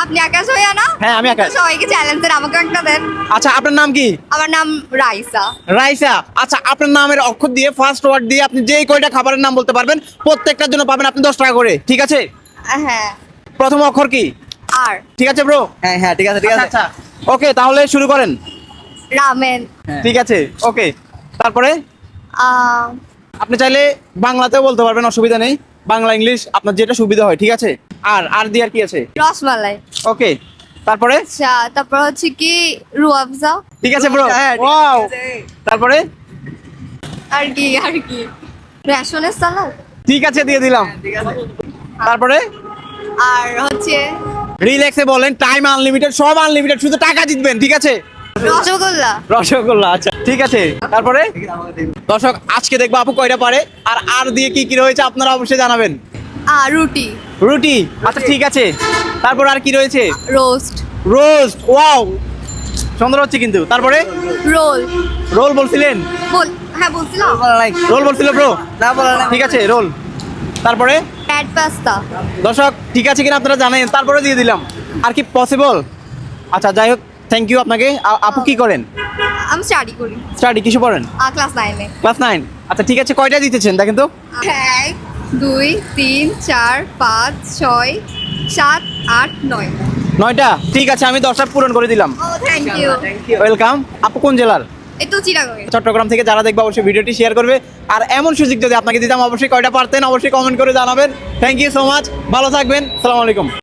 আপনি আকাশ হইয়া না? হ্যাঁ, আমি আকাশ। সবাইকে চ্যালেঞ্জ দেন, আমাকে একটা দেন। আচ্ছা, আপনার নাম কি? আমার নাম রাইসা। রাইসা। আচ্ছা, আপনার নামের অক্ষর দিয়ে ফার্স্ট ওয়ার্ড দিয়ে আপনি যেই কয়টা খাবারের নাম বলতে পারবেন প্রত্যেকটার জন্য পাবেন আপনি 10 টাকা করে, ঠিক আছে? হ্যাঁ। প্রথম অক্ষর কি? আর ঠিক আছে ব্রো? হ্যাঁ হ্যাঁ ঠিক আছে ঠিক আছে। আচ্ছা, ওকে, তাহলে শুরু করেন। রামেন। ঠিক আছে, ওকে। তারপরে আহ, আপনি চাইলে বাংলাতেও বলতে পারবেন, অসুবিধা নেই। বাংলা ইংলিশ আপনার যেটা সুবিধা হয়, ঠিক আছে? আর দিয়ে আর কি আছে? রসমালাই। ওকে, তারপরে? আচ্ছা, তারপর হচ্ছে কি রুয়াবজা। ঠিক আছে ব্রো, হ্যাঁ, ঠিক ওয়াও। আছে। তারপরে? আর কি রেশনের সালাদ। ঠিক আছে, দিয়ে দিলাম। ঠিক আছে। তারপরে আর হচ্ছে রিল্যাক্সে বলেন, টাইম আনলিমিটেড, সব আনলিমিটেড, শুধু টাকা জিতবেন, ঠিক আছে? রসগোল্লা। রসগোল্লা, আচ্ছা ঠিক আছে। তারপরে দর্শক আজকে দেখবো আপু কয়টা পারে, আর দিয়ে কি কি রয়েছে আপনারা অবশ্যই জানাবেন। আর রুটি। রুটি, আচ্ছা ঠিক আছে। তারপর আর কি রয়েছে? রোস্ট। রোস্ট, ওয়াও, সুন্দর হচ্ছে কিন্তু। তারপরে রোল। রোল বলছিলেন? হ্যাঁ বলছিলাম। রোল বলছিল ব্রো? না বলা না। ঠিক আছে, রোল। তারপরে রেড পাস্তা। দর্শক ঠিক আছে কিনা আপনারা জানেন, তারপরে দিয়ে দিলাম। আর কি পসিবল? আচ্ছা যাই হোক, থ্যাংক ইউ আপনাকে। আপু কি করেন? আমি স্টাডি করি। স্টাডি কিসে পড়েন? ক্লাস 9-এ। ক্লাস 9। আচ্ছা ঠিক আছে, কয়টা জিতেছেন দেখেন তো? 1 2 3 4 5 6 7 8 9। 9টা, ঠিক আছে, আমি 10টা পূরণ করে দিলাম। ও থ্যাংক ইউ। ওয়েলকাম। আপু কোন জেলার? এই তো চিরাগঙ্গে। চট্টগ্রাম থেকে যারা দেখবে অবশ্যই ভিডিওটি শেয়ার করবে। আর এমন সুযোগ যদি আপনাকে দিতাম অবশ্যই কয়টা পারতেন অবশ্যই কমেন্ট করে জানাবেন। থ্যাংক ইউ সো মাচ, ভালো থাকবেন, আসসালামু আলাইকুম।